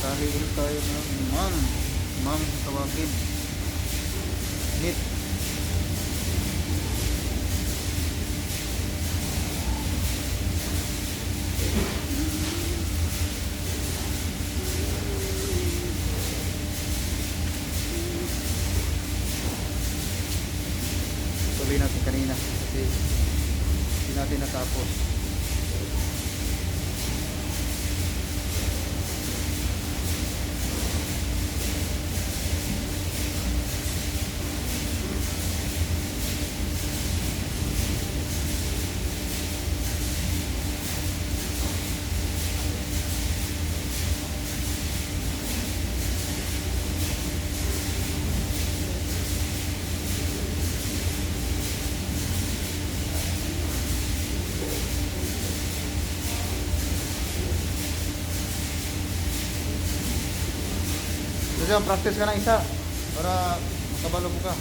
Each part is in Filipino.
Sali ulit tayo ng ma'am. Ma'am sa tawagin. Nit. Tuloy natin kanina kasi hindi natin natapos. Diyan, practice ka ng isa para makabalo mo ka.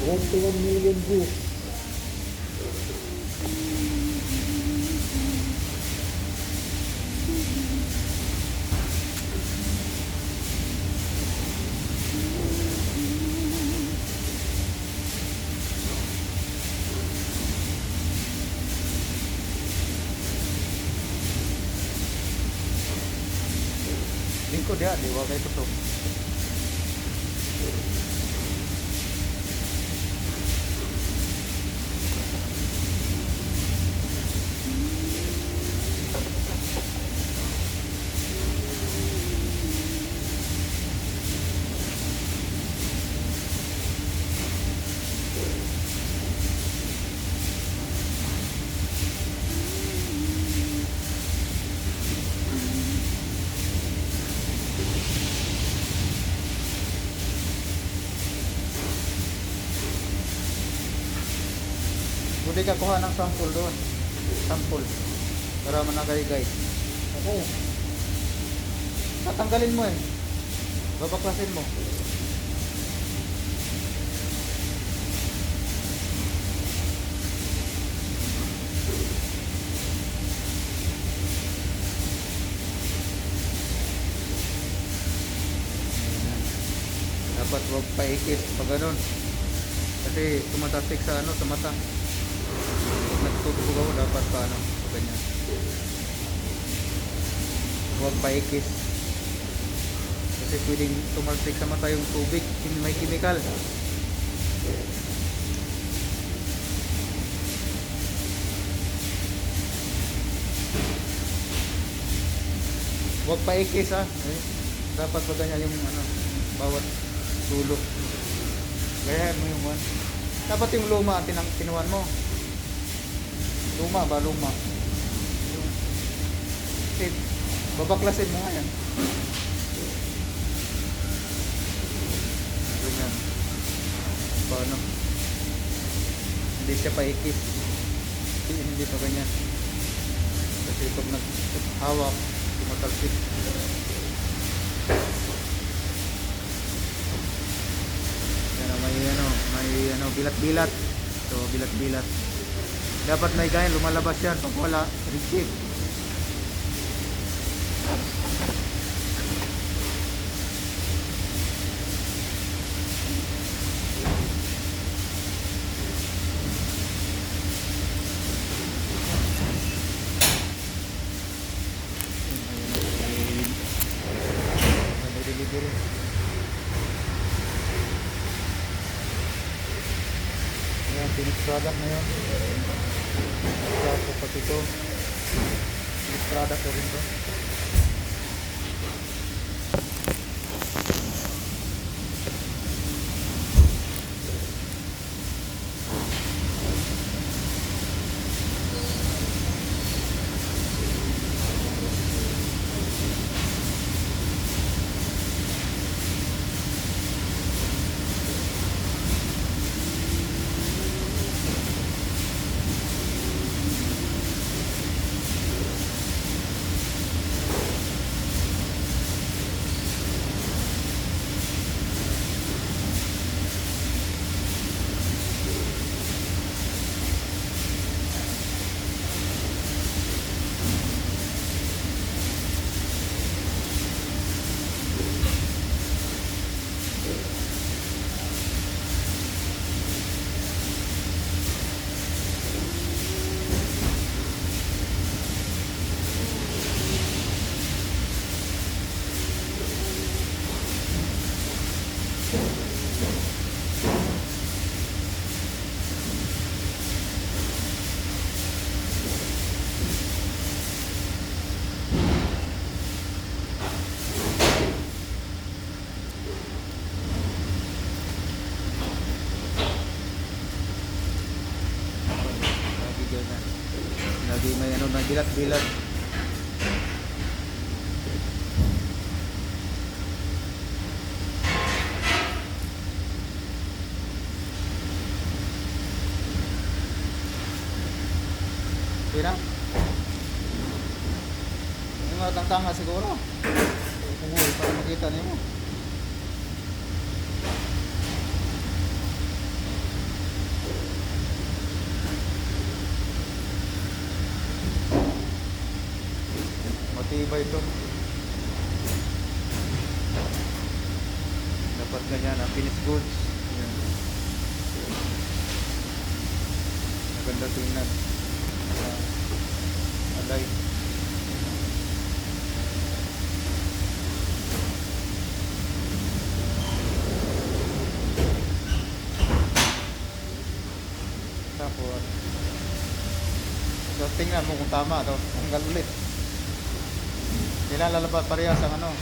1 million views. Lingkod ya, di wala ito to. Pwede ka kuha ng sample doon. Sample. Para managay guys. Okay. Tatanggalin mo eh. Babaklasin mo. Dapat wag paikis pag ganun. Kasi tumatasik sa ano, sa mata. Nagtutugaw dapat pa ano, so ganyan. Huwag paikis kasi pwedeng tumalsik sa mata yung tubig, may chemical. Huwag paikis ha, dapat pa ganyan yung ano, bawat dulo. Gayahin mo yung one. Dapat yung luma tinuan mo. Luma ba? Luma. Okay. Babaklasin mo nga yan. Ganyan. Paano? Hindi siya paikis. Hindi pa ganyan. Kasi pag naghawak, tumatalsik. Yan may bilat-bilat. So, bilat-bilat. Dapat may ganyan, lumalabas yan. Pag wala, reject. Delivery. Ayan, finished product na yun. Tapos pati ito finished product na rin ito. Hindi may ano na bilat-bilat. Okay na. Yung mga tangtanga siguro. Umuwi para makita niyo mo. Matibay ito. Dapat ganyan ang finished goods. Yan. Maganda tingnan. Alay. Tapos tingnan mo kung tama to. Hanggang ulit. Kailangan lalabas parehas ang ano.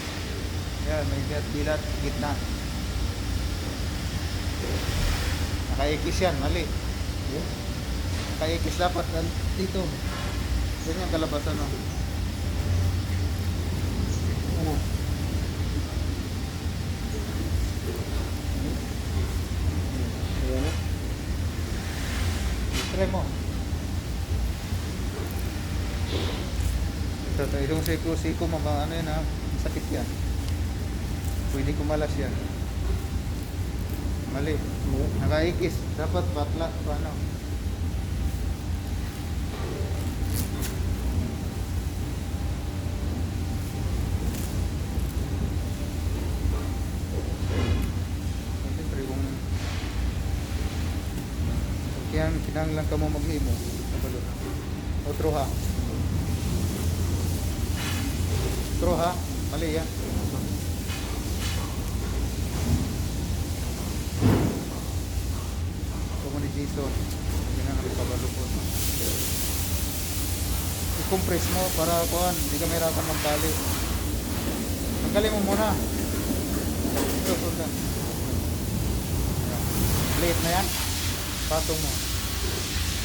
Yan, may bilat gitna. Naka-ikis yan, mali. Naka-ikis dapat dito. Ganyan kalabas ano. Ano? Ayan na. Try mo. Ito, yung siko ano yan ha. Sakit yan. Pwede kumalas yan. Mali. Nakaikis. Dapat batla. Paano? Siyempre kung kinanglan ka mo maghimo. Otro ha. Otro ha. Mali yan. Ni Jason, yun ang kabalupon. I-compress mo para kuhan, hindi ka mahirapan magtali. Tanggalin mo muna. Ito, sundan. Late na yan. Patong mo.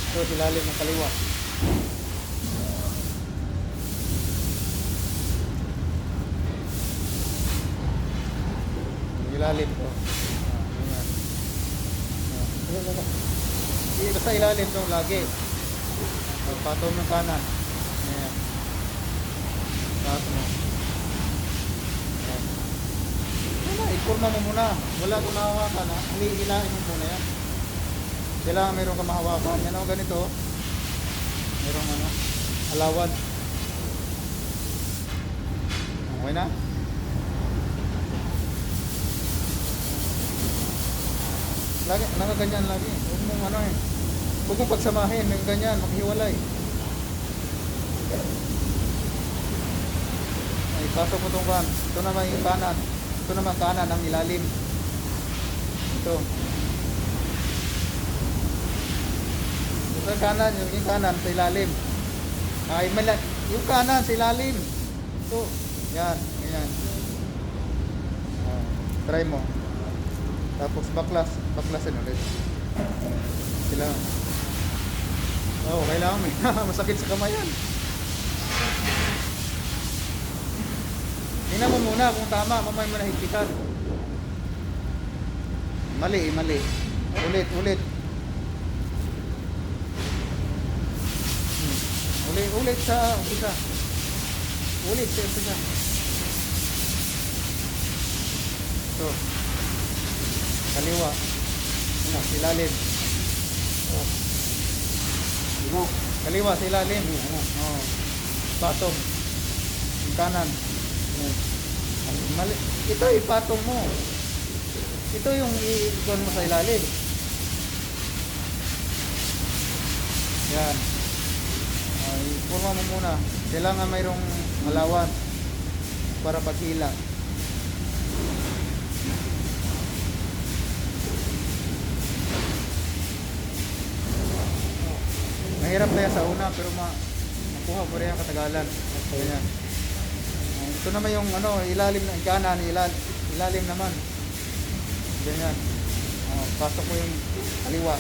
Ito, silalim ng kaliwa. Ilalim to. Hindi basta ilalim to lagi. Patong ng kanan. Ayan. Patong mo. Ayan. Wala, iporma mo muna. Wala kung mahawakan ha. Hilahin mo muna yan. Kailangan mayroon ka mahawakan. Yan o ganito. Mayroon ano. Alawan. Okay na? Lagi, nakaganyan lagi. Huwag mong ano eh. Huwag mong pagsamahin ng ganyan, maghiwalay. Ay, pasok mo itong kan. Ito naman yung kanan. Ito naman kanan ang ilalim. Ito. Ito kanan, yung kanan sa ilalim. Ay, yung kanan sa ilalim. Ito. Yan, ganyan. Try mo. Tapos baklasin ulit. Kailangan. Oh, kailangan may masakit sa kamay yan. Tingnan mo muna kung tama, mamay mo na higpitan. Mali. Ulit. Ulit sa umpisa. Ulit sa umpisa. So. Kaliwa. Ano, silalim. Ano? Kaliwa, silalim. Oh. Patong. Yung kanan. Mali. Ito ipatong mo. Ito yung i-ikon mo sa ilalim. Yan. Iporma mo muna. Kailangan mayroong alawan para paghila. Mahirap na yan sa una pero makuha mo rin ang katagalan. Ganyan. Ito naman yung ano, ilalim ng kanan, ilalim naman. Ganyan. Pasok mo yung kaliwa.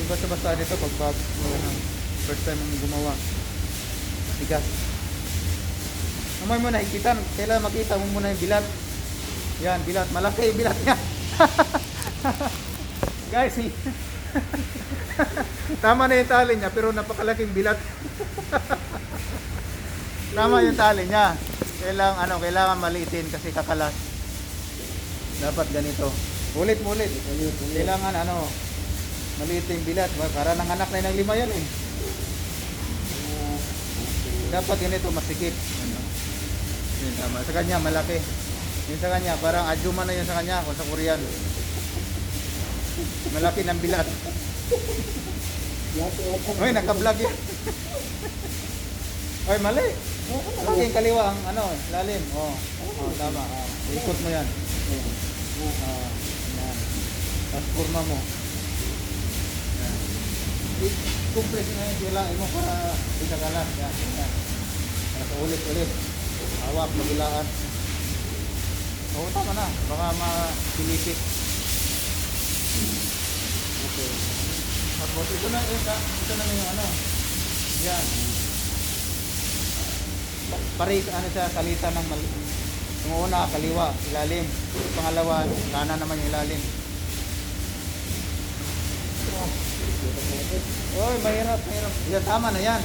Yung basta-basta dito pag ano, first time mong gumawa. Tigas. Naman mo nakikita, kailangan makita mo muna yung bilat. Yan, bilat. Malaki yung bilat niya. Guys, tama na yung tali niya pero napakalaking bilat. Tama yung tali niya. Kailangan maliitin kasi kakalas. Dapat ganito. Ulit. Kailangan maliit yung bilat. Para nanganak na ng 5 yan eh. Dapat ganito masikip. Yun, tama. Sa kanya malaki. Yun sa kanya parang adyuma na yun sa kanya kung sa Korean. Malaki ng bilat. Oy, naka-vlog yan. Oy, mali. Malaki yung kaliwa ang lalim. Oh, tama. Ikot mo yan. Yan. Tapos kurma mo. Yan. I-compress na yun. Silain mo para isa kalas. Yan. Para ulit. Hawak, magulaan. Oo, tama na. Baka mapilipit. Okay. Tapos ito na yung yan. Pare, siya, salita ng yung una, kaliwa, ilalim. Yung pangalawa, kanan naman yung ilalim. Oy, mahirap. Yan, tama na yan.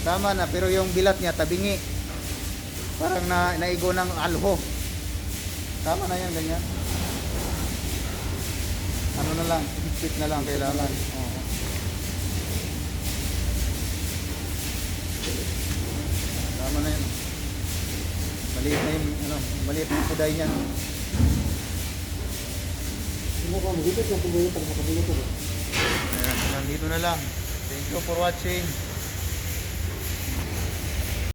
Tama na, pero yung bilat niya, tabingi. Parang naigo ng alho. Tama na yan, ganyan. Ano na lang, higpit na lang kailangan. Oo. Tama na yan. Maliit na yung kuday niya. Magigit na tuloy pag makabulot ko. Ayan, dito na lang. Thank you for watching.